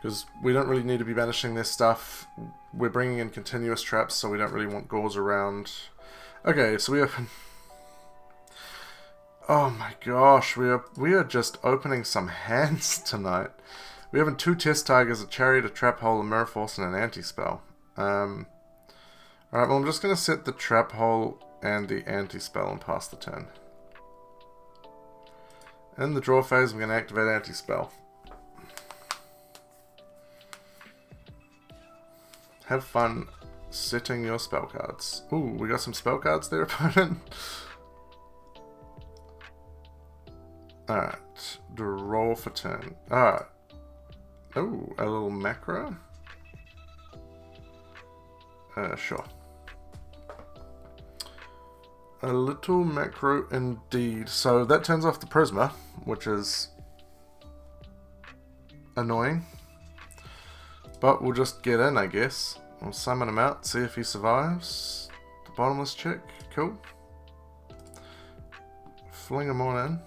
Because we don't really need to be banishing their stuff. We're bringing in continuous traps, so we don't really want Gauze around. Okay, so we have... Oh my gosh, we are just opening some hands tonight. We have 2 Test Tigers, a Chariot, a Trap Hole, a Mirror Force, and an Anti-Spell. Alright, well I'm just going to set the Trap Hole and the Anti-Spell and pass the turn. In the draw phase, I'm going to activate Anti-Spell. Have fun setting your spell cards. Ooh, we got some spell cards there, opponent. Alright, roll for turn. Alright. Ooh, a little macro. Sure. A little macro indeed. So that turns off the Prisma, which is annoying. But we'll just get in, I guess. We'll summon him out, see if he survives. The bottomless chick, cool. Fling him on in.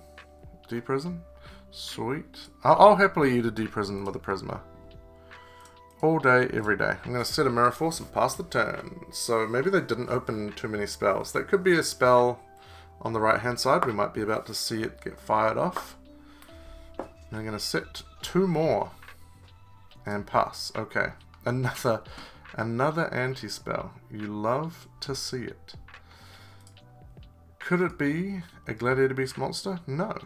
Deprison. Sweet. I'll happily eat a deprison with a Prisma. All day, every day. I'm going to set a Mirror Force and pass the turn. So maybe they didn't open too many spells. That could be a spell on the right hand side. We might be about to see it get fired off. I'm going to set 2 more. And pass. Okay. Another anti-spell. You love to see it. Could it be a Gladiator Beast monster? No.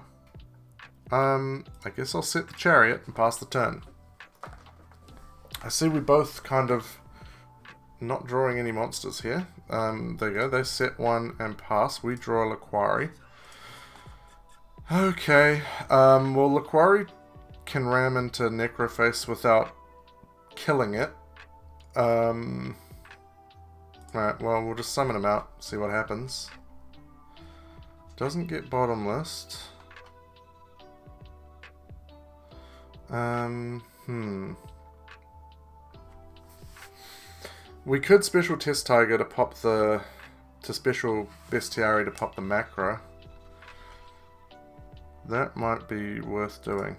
I guess I'll set the Chariot and pass the turn. I see we both kind of not drawing any monsters here. There you go. They set one and pass. We draw a Laquari. Okay. Well, Laquari can ram into Necroface without killing it. Right, well, we'll just summon him out, see what happens. Doesn't get bottomless. We could special test Tiger to pop the... to special Bestiary to pop the macro. That might be worth doing.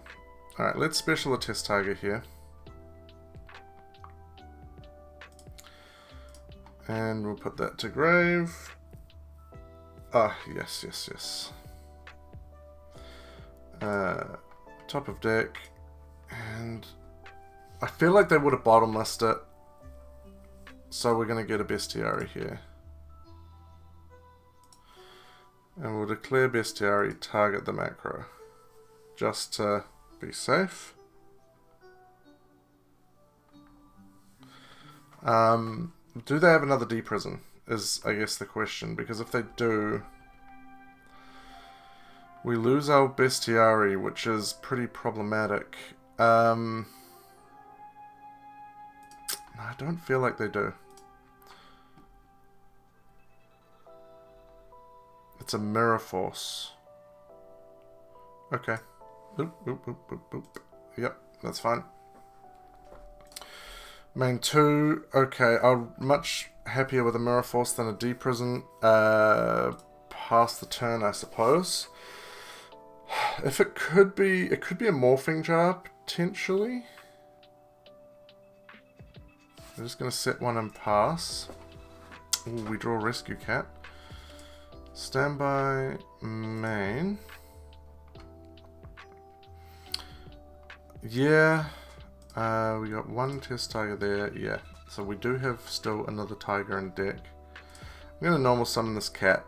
Alright, let's special a test Tiger here. And we'll put that to grave. Ah, yes, yes, yes. Top of deck. And I feel like they would have bottomless it. So we're going to get a Bestiary here. And we'll declare Bestiary, target the macro. Just to be safe. Do they have another deprison? Is, I guess, the question. Because if they do, we lose our Bestiary, which is pretty problematic. I don't feel like they do. It's a Mirror Force. Okay. Boop, boop, boop, boop, boop. Yep, that's fine. Main 2. Okay, I'm much happier with a Mirror Force than a Deprison. Pass the turn, I suppose. If it could be a Morphing Jar, potentially. I'm just going to set one and pass. Ooh, we draw Rescue Cat. Standby main. Yeah. We got one test tiger there. Yeah. So we do have still another tiger in deck. I'm going to normal summon this cat.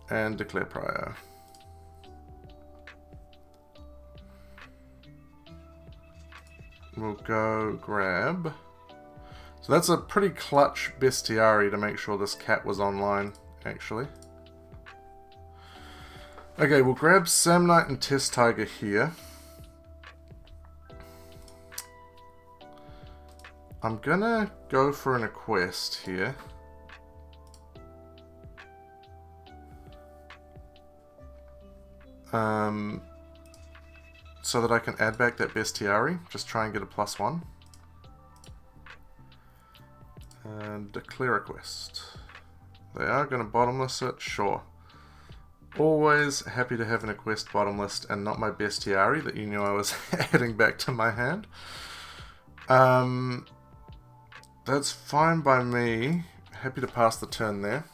And declare Prio. We'll go grab. So that's a pretty clutch Bestiary to make sure this cat was online, actually. Okay, we'll grab Samnite and Test Tiger here. I'm gonna go for an Quest here. So that I can add back that Bestiary. Just try and get a +1. And declare a quest. They are going to bottomless it, sure. Always happy to have an quest bottomless and not my Bestiary that you knew I was adding back to my hand. That's fine by me. Happy to pass the turn there.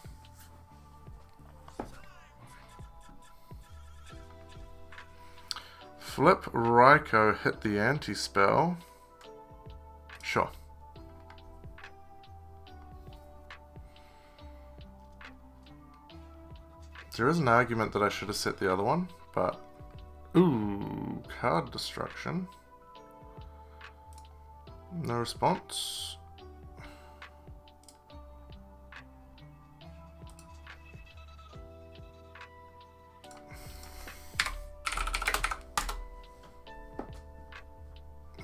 Flip Raikou, hit the anti-spell. Sure. There is an argument that I should have set the other one, but... Ooh, card destruction. No response.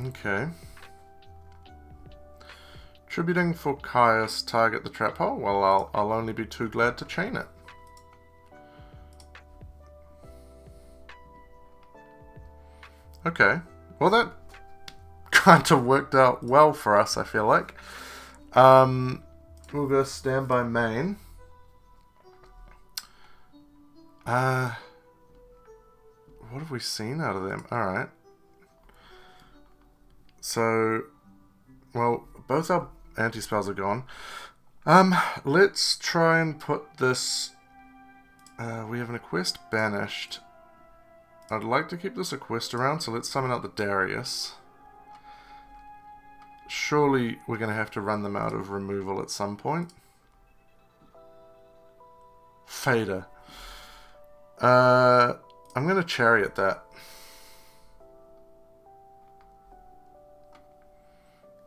Okay. Tributing for Caius, target the trap hole. Well, I'll only be too glad to chain it. Okay. Well, that kind of worked out well for us, I feel like. We'll go standby main. What have we seen out of them? Alright. So, well, both our anti-spells are gone. Let's try and put this... we have an Quest banished. I'd like to keep this Quest around, so let's summon out the Darius. Surely we're going to have to run them out of removal at some point. Fader. I'm going to Chariot that.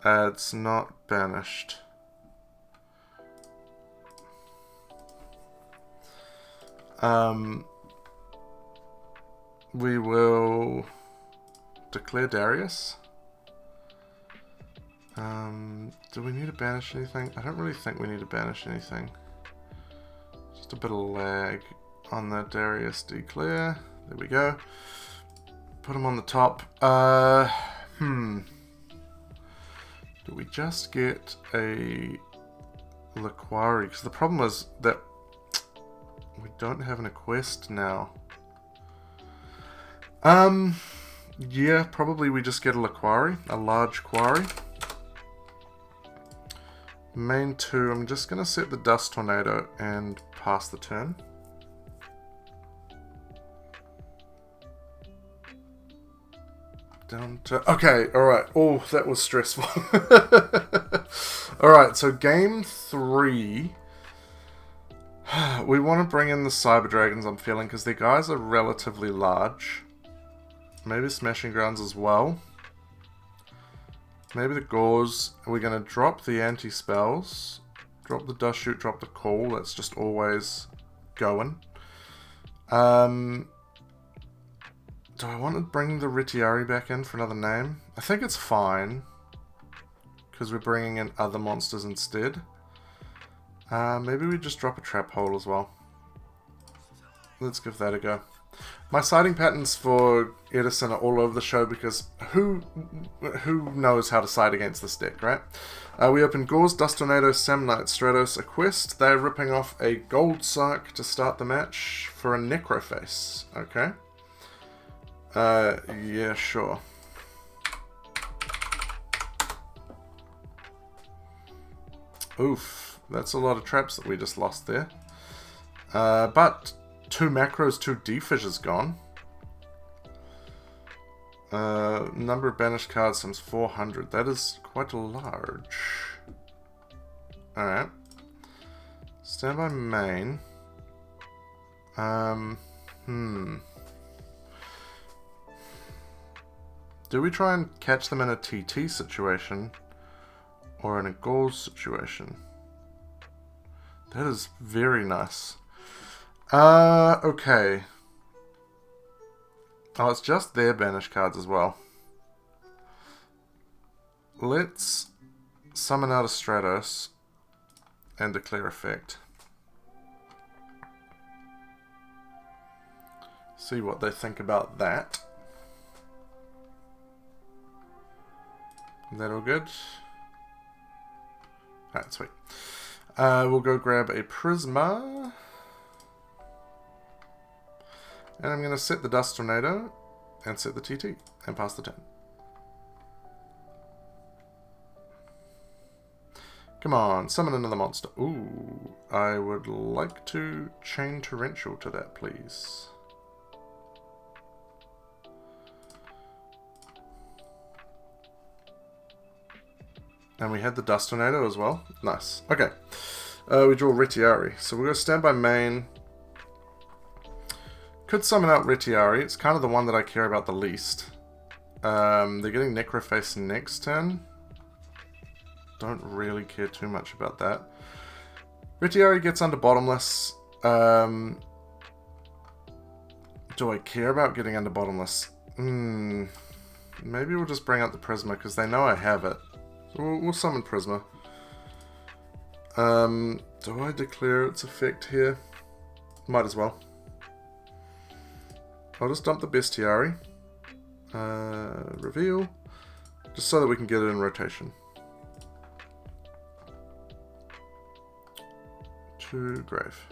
It's not banished. We will declare Darius. Do we need to banish anything? I don't really think we need to banish anything. Just a bit of lag on the Darius declare. There we go. Put him on the top. Do we just get a Laquari? Because the problem is that we don't have an quest now. Yeah, probably we just get a Laquari, a large quarry. Main 2, I'm just going to set the Dust Tornado and pass the turn. Down to... Okay, alright. Oh, that was stressful. Alright, so game 3. We want to bring in the Cyber Dragons, I'm feeling, because their guys are relatively large. Maybe Smashing Grounds as well. Maybe the Gauze. We're going to drop the anti-spells. Drop the Dust Shoot, drop the Call. That's just always going. Do I want to bring the Retiari back in for another name? I think it's fine. Because we're bringing in other monsters instead. Maybe we just drop a Trap Hole as well. Let's give that a go. My siding patterns for Edison are all over the show because who knows how to side against this deck, right? We open Gauze, Dust Tornado, Samnite, Stratos, a quest. They're ripping off a Gold Sark to start the match for a Necroface. Okay. Yeah, sure. Oof, that's a lot of traps that we just lost there. But 2 macros, 2 defishes gone. Number of banished cards times 400. That is quite large. Alright. Standby main. Do we try and catch them in a TT situation? Or in a Gauze situation? That is very nice. Okay. Oh, it's just their banished cards as well. Let's summon out a Stratos and declare effect. See what they think about that. Is that all good? Alright, sweet. We'll go grab a Prisma. And I'm going to set the Dust Tornado and set the TT and pass the turn. Come on, summon another monster. Ooh, I would like to chain Torrential to that, please. And we had the Dust Tornado as well. Nice. Okay. We draw Retiari. So we're going to stand by main. Could summon out Retiari. It's kind of the one that I care about the least. They're getting Necroface next turn. Don't really care too much about that. Retiari gets under Bottomless. Do I care about getting under Bottomless? Maybe we'll just bring out the Prisma because they know I have it. So we'll summon Prisma. Do I declare its effect here? Might as well. I'll just dump the Bestiari. Reveal. Just so that we can get it in rotation. 2 grave.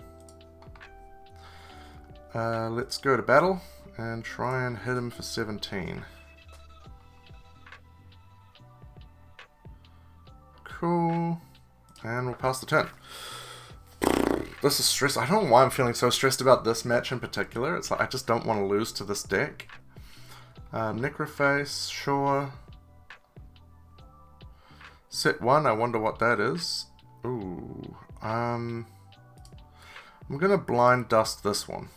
Let's go to battle and try and hit him for 17. Cool. And we'll pass the turn. This is stress. I don't know why I'm feeling so stressed about this match in particular. It's like I just don't want to lose to this deck. Necroface, sure. Set 1, I wonder what that is. Ooh. I'm gonna blind dust this one.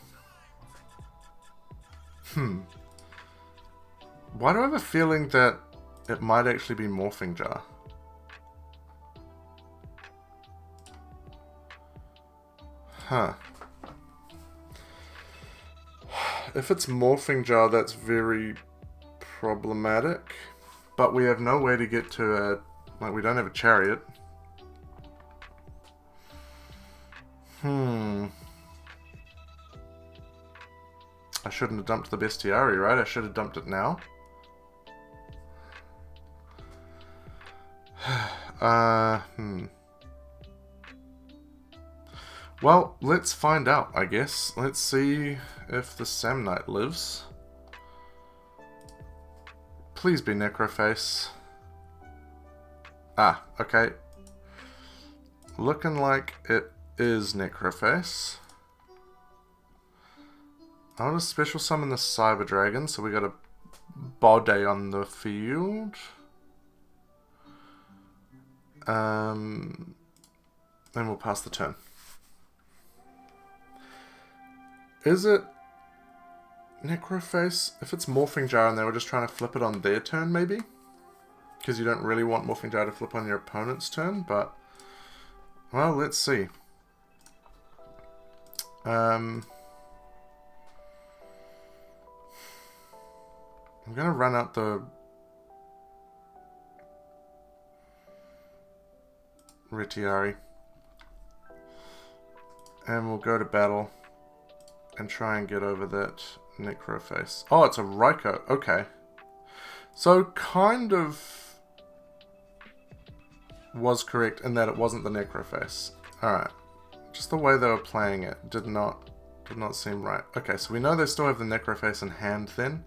Why do I have a feeling that it might actually be Morphing Jar? Huh. If it's Morphing Jar, that's very problematic. But we have no way to get to a... Like, we don't have a chariot. I shouldn't have dumped the Bestiary, right? I should have dumped it now. Well, let's find out, I guess. Let's see if the Samnite lives. Please be Necroface. Ah, okay. Looking like it is Necroface. I want to special summon the Cyber Dragon, so we got a Bode on the field. Then we'll pass the turn. Is it Necroface? If it's Morphing Jar and they were just trying to flip it on their turn, maybe? Because you don't really want Morphing Jar to flip on your opponent's turn, but... Well, let's see. I'm going to run out the Retiari. And we'll go to battle and try and get over that Necroface. Oh, it's a Raikou. Okay. So, kind of was correct in that it wasn't the Necroface. Alright. Just the way they were playing it did not seem right. Okay, so we know they still have the Necroface in hand then.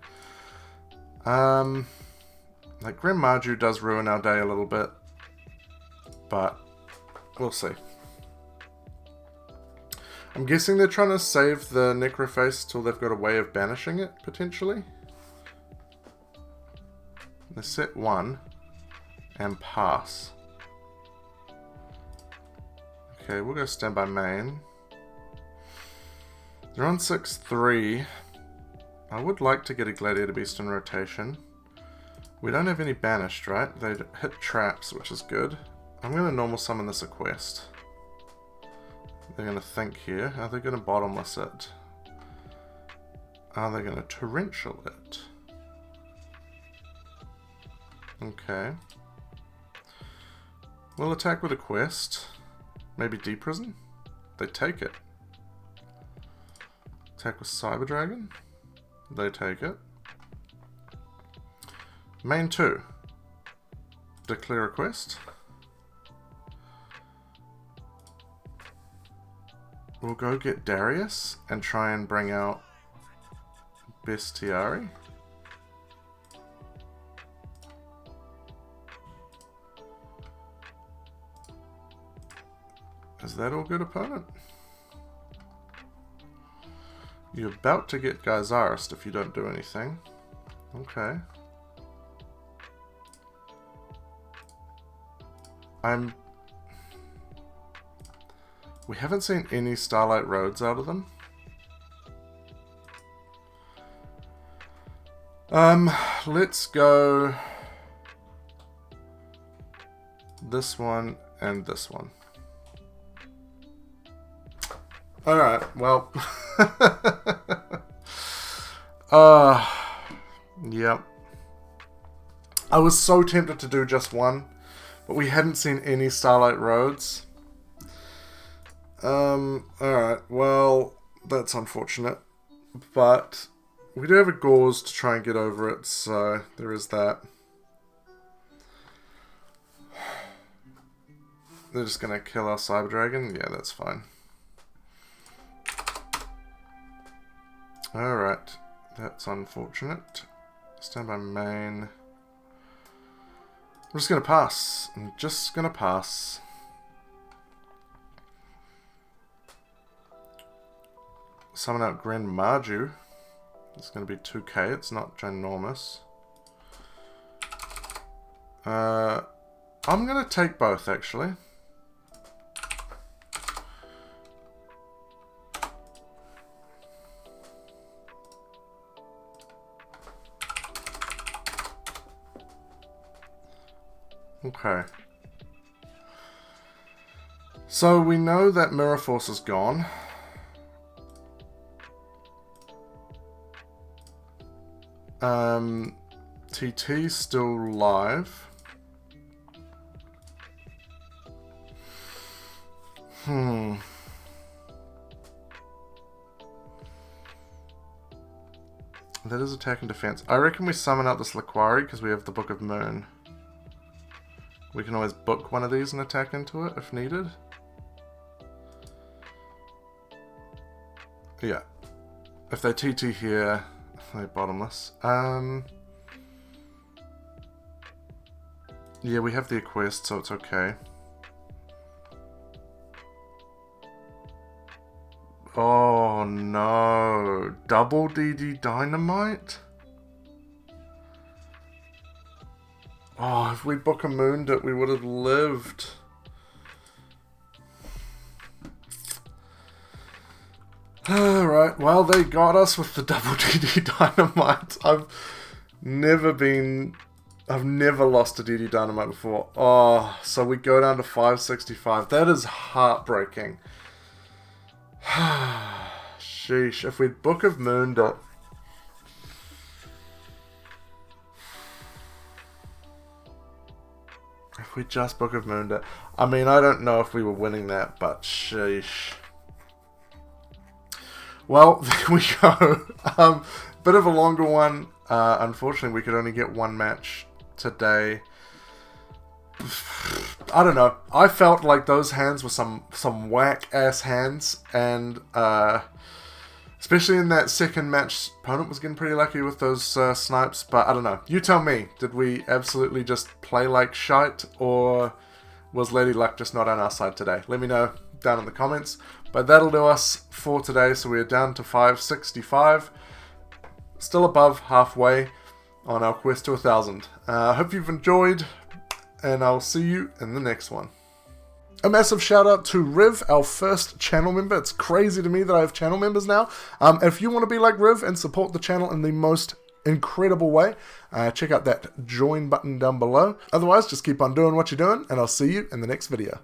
Like Grim Marju does ruin our day a little bit, but we'll see. I'm guessing they're trying to save the Necroface till they've got a way of banishing it, potentially. They set 1 and pass. Okay, we'll go standby main. They're on 6-3. I would like to get a Gladiator Beast in rotation. We don't have any banished, right? They hit traps, which is good. I'm going to normal summon this a quest. They're going to think here. Are they going to bottomless it? Are they going to torrential it? Okay. We'll attack with a quest. Maybe deprison? They take it. Attack with Cyber Dragon? They take it. Main 2. Declare a quest. We'll go get Darius and try and bring out Bestiari. Is that all good, opponent? You're about to get Geysaris if you don't do anything. Okay. We haven't seen any Starlight Roads out of them. Let's go this one and this one. Alright, well. Yep. I was so tempted to do just one, but we hadn't seen any Starlight Roads. Alright, well, that's unfortunate. But We do have a gauze to try and get over it, so there is that. They're just going to kill our Cyber Dragon? Yeah, that's fine. Alright, that's unfortunate. Stand by main. I'm just going to pass. I'm just going to pass. Summon out Grand Marju. It's going to be 2k, it's not ginormous. I'm going to take both, actually. Okay. So we know that Mirror Force is gone. TT's still live. That is attack and defense. I reckon we summon out this Laquari because we have the Book of Moon. We can always book one of these and attack into it if needed. Yeah. If they TT here, they're bottomless. Yeah, we have the Quest, so it's okay. Oh no. Double DD Dynamite? Oh, if we Book of Mooned it, we would have lived. Alright, well, they got us with the double DD Dynamite. I've never lost a DD Dynamite before. Oh, so we go down to 565. That is heartbreaking. Sheesh, if we'd Book of Mooned it. If we just Book of Mooned it. I mean, I don't know if we were winning that, but sheesh. Well, there we go. Bit of a longer one. Unfortunately, we could only get one match today. I don't know. I felt like those hands were some whack-ass hands, and especially in that second match, opponent was getting pretty lucky with those snipes, but I don't know. You tell me, did we absolutely just play like shite, or was Lady Luck just not on our side today? Let me know down in the comments. But that'll do us for today, so we're down to 565. Still above halfway on our quest to 1,000. I hope you've enjoyed, and I'll see you in the next one. A massive shout out to Riv, our first channel member. It's crazy to me that I have channel members now. If you want to be like Riv and support the channel in the most incredible way, check out that join button down below. Otherwise, just keep on doing what you're doing, and I'll see you in the next video.